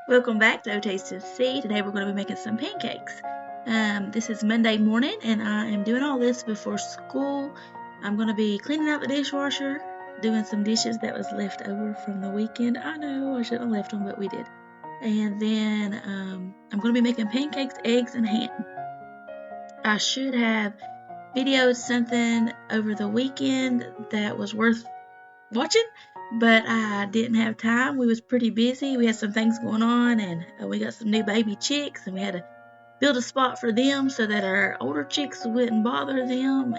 Welcome back to O Taste to See. Today we're going to be making some pancakes. This is Monday morning and I am doing all this before school. I'm going to be cleaning out the dishwasher, doing some dishes that was left over from the weekend. I know I shouldn't have left them, but we did. And then I'm going to be making pancakes, eggs, and ham. I should have videoed something over the weekend that was worth watching, but I didn't have time. We was pretty busy. We had some things going on, and we got some new baby chicks, and we had to build a spot for them so that our older chicks wouldn't bother them.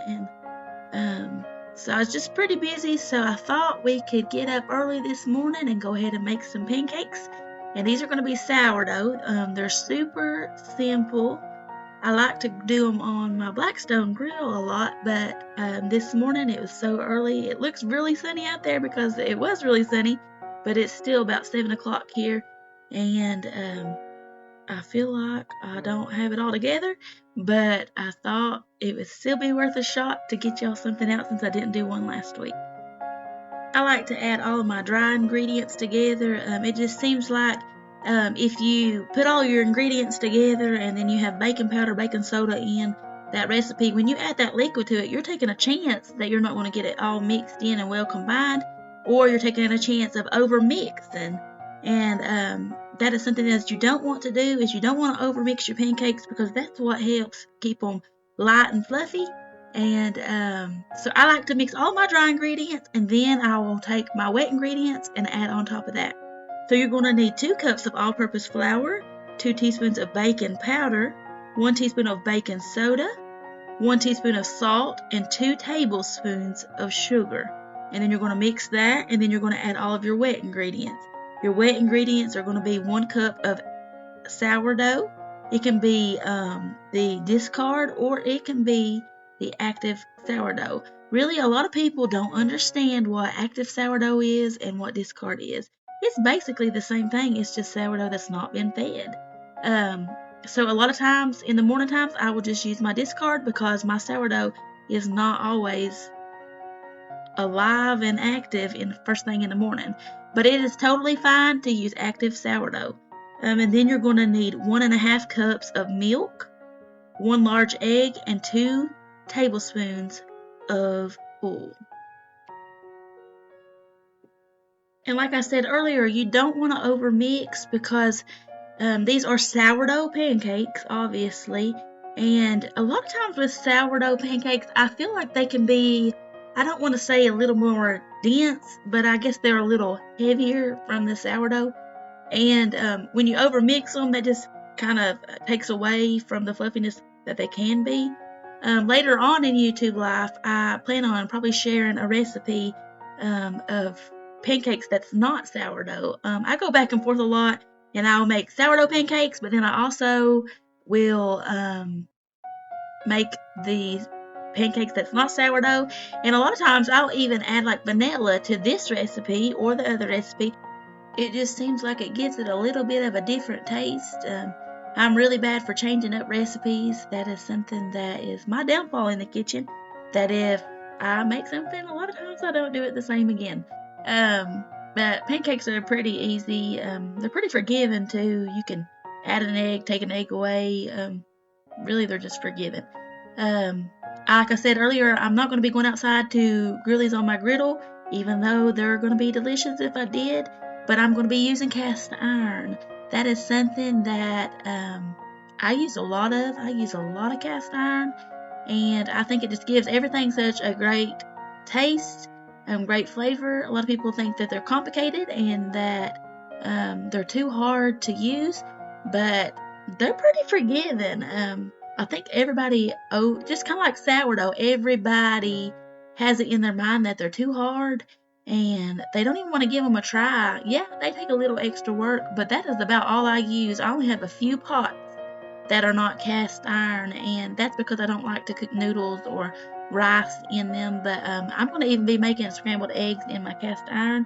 And so I was just pretty busy. So I thought we could get up early this morning and go ahead and make some pancakes. And these are going to be sourdough. They're super simple. I like to do them on my Blackstone grill a lot, but this morning it was so early. It looks really sunny out there because it was really sunny, but it's still about 7 o'clock here, and I feel like I don't have it all together, but I thought it would still be worth a shot to get y'all something out since I didn't do one last week. I like to add all of my dry ingredients together. It just seems like if you put all your ingredients together and then you have baking powder, baking soda in that recipe, when you add that liquid to it, you're taking a chance that you're not going to get it all mixed in and well combined, or you're taking a chance of over mixing. And that is something that you don't want to do. Is you don't want to over mix your pancakes because that's what helps keep them light and fluffy. And so I like to mix all my dry ingredients, and then I will take my wet ingredients and add on top of that. So you're going to need 2 cups of all-purpose flour, 2 teaspoons of baking powder, 1 teaspoon of baking soda, 1 teaspoon of salt, and 2 tablespoons of sugar. And then you're going to mix that, and then you're going to add all of your wet ingredients. Your wet ingredients are going to be 1 cup of sourdough. It can be the discard, or it can be the active sourdough. Really, a lot of people don't understand what active sourdough is and what discard is. It's basically the same thing. It's just sourdough that's not been fed. So a lot of times in the morning times, I will just use my discard because my sourdough is not always alive and active in first thing in the morning. But it is totally fine to use active sourdough. And then you're going to need 1.5 cups of milk, 1 large egg, and 2 tablespoons of oil. And like I said earlier, you don't want to over mix because these are sourdough pancakes, obviously. And a lot of times with sourdough pancakes, I feel like they can be, I don't want to say a little more dense, but I guess they're a little heavier from the sourdough. And when you over mix them, that just kind of takes away from the fluffiness that they can be. Later on in YouTube life, I plan on probably sharing a recipe of pancakes that's not sourdough. I go back and forth a lot, and I'll make sourdough pancakes, but then I also will make the pancakes that's not sourdough. And a lot of times I'll even add like vanilla to this recipe or the other recipe. It just seems like it gives it a little bit of a different taste. I'm really bad for changing up recipes. That is something that is my downfall in the kitchen. That if I make something, a lot of times I don't do it the same again. But pancakes are pretty easy. They're pretty forgiving too. You can add an egg, take an egg away. Really, they're just forgiving. Like I said earlier, I'm not going to be going outside to grill these on my griddle, even though they're going to be delicious if I did. But I'm going to be using cast iron. That is something that I use a lot of. I use a lot of cast iron, and I think it just gives everything such a great taste and great flavor. A lot of people think that they're complicated and that they're too hard to use, but they're pretty forgiving. I think everybody, just kind of like sourdough, everybody has it in their mind that they're too hard and they don't even want to give them a try. Yeah, they take a little extra work, but that is about all I use. I only have a few pots that are not cast iron, and that's because I don't like to cook noodles or rice in them. But I'm going to even be making scrambled eggs in my cast iron,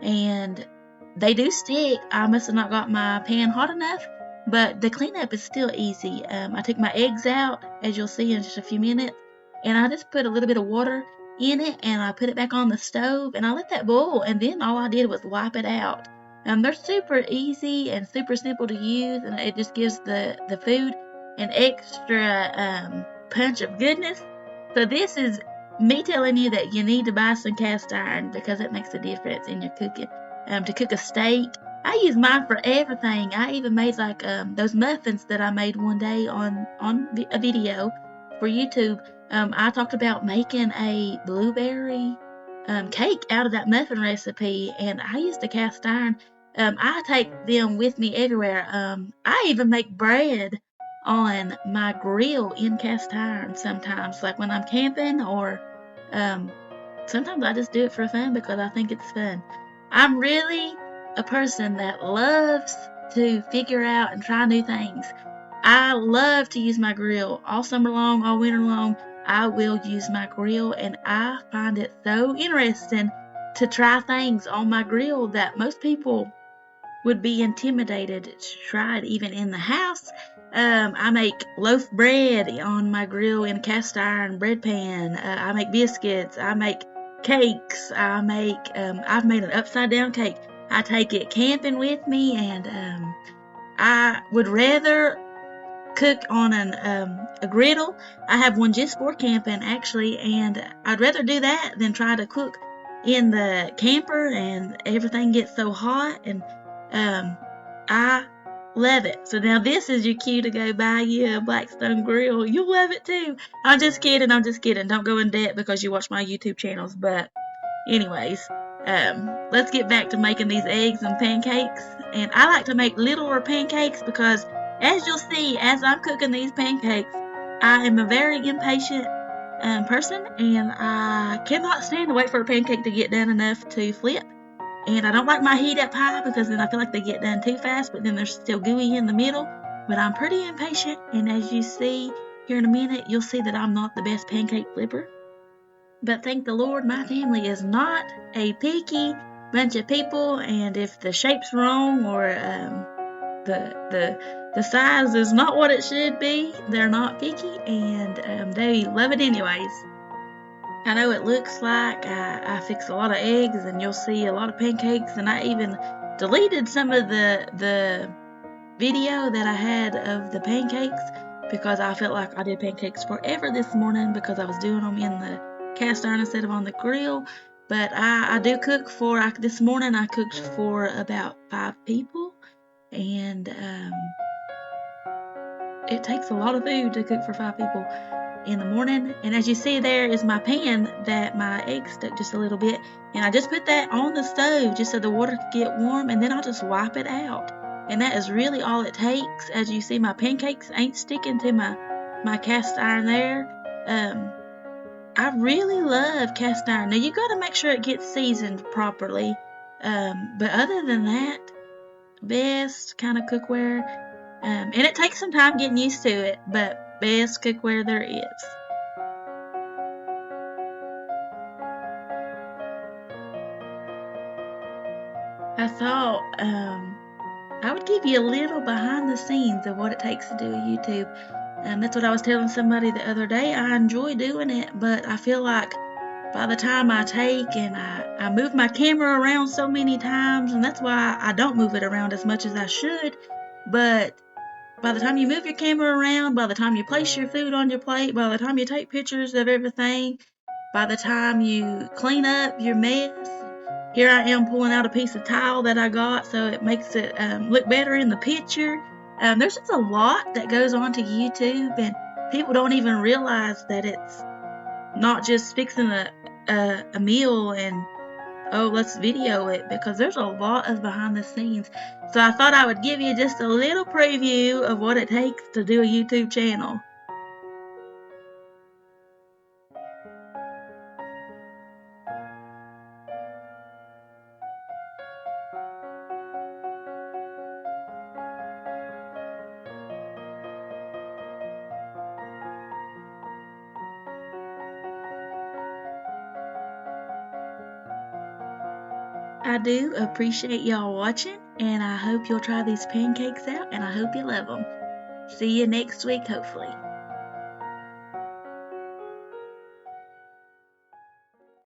and they do stick. I must have not got my pan hot enough, but the cleanup is still easy. I took my eggs out, as you'll see in just a few minutes, and I just put a little bit of water in it, and I put it back on the stove, and I let that boil, and then all I did was wipe it out. They're super easy and super simple to use, and it just gives the food an extra punch of goodness. So this is me telling you that you need to buy some cast iron because it makes a difference in your cooking. To cook a steak, I use mine for everything. I even made like those muffins that I made one day on a video for YouTube. I talked about making a blueberry cake out of that muffin recipe, and I used a cast iron. I take them with me everywhere. I even make bread on my grill in cast iron sometimes, like when I'm camping, or um, sometimes I just do it for fun because I think it's fun. I'm really a person that loves to figure out and try new things. I love to use my grill all summer long, all winter long. I will use my grill, and I find it so interesting to try things on my grill that most people would be intimidated to try it even in the house. I make loaf bread on my grill in a cast iron bread pan. I make biscuits. I make cakes. I've made an upside down cake. I take it camping with me, and I would rather cook on a griddle. I have one just for camping actually, and I'd rather do that than try to cook in the camper and everything gets so hot, and I love it. So now this is your cue to go buy you a Blackstone grill. You'll love it too. I'm just kidding. Don't go in debt because you watch my YouTube channels. But anyways, let's get back to making these eggs and pancakes. And I like to make littler pancakes because, as you'll see, as I'm cooking these pancakes, I am a very impatient person, and I cannot stand to wait for a pancake to get done enough to flip. And I don't like my heat up high because then I feel like they get done too fast, but then they're still gooey in the middle. But I'm pretty impatient, and as you see here in a minute, you'll see that I'm not the best pancake flipper. But thank the Lord, my family is not a picky bunch of people, and if the shape's wrong or the size is not what it should be, they're not picky, and they love it anyways. I know it looks like I fix a lot of eggs, and you'll see a lot of pancakes, and I even deleted some of the video that I had of the pancakes because I felt like I did pancakes forever this morning because I was doing them in the cast iron instead of on the grill. But I do cook for, this morning I cooked for about 5 people, and it takes a lot of food to cook for 5 people in the morning. And as you see, there is my pan that my eggs stuck just a little bit, and I just put that on the stove just so the water could get warm, and then I'll just wipe it out, and that is really all it takes. As you see, my pancakes ain't sticking to my cast iron there. I really love cast iron. Now you got to make sure it gets seasoned properly, but other than that, best kind of cookware, and it takes some time getting used to it, but best cookware there is. I thought I would give you a little behind the scenes of what it takes to do a YouTube. That's what I was telling somebody the other day. I enjoy doing it, but I feel like by the time I take and I move my camera around so many times, and that's why I don't move it around as much as I should, but by the time you move your camera around, by the time you place your food on your plate, by the time you take pictures of everything, by the time you clean up your mess, here I am pulling out a piece of tile that I got so it makes it look better in the picture. There's just a lot that goes on to YouTube, and people don't even realize that it's not just fixing a meal and, oh, let's video it, because there's a lot of behind the scenes. So I thought I would give you just a little preview of what it takes to do a YouTube channel. I do appreciate y'all watching, and I hope you'll try these pancakes out, and I hope you love them. See you next week, hopefully.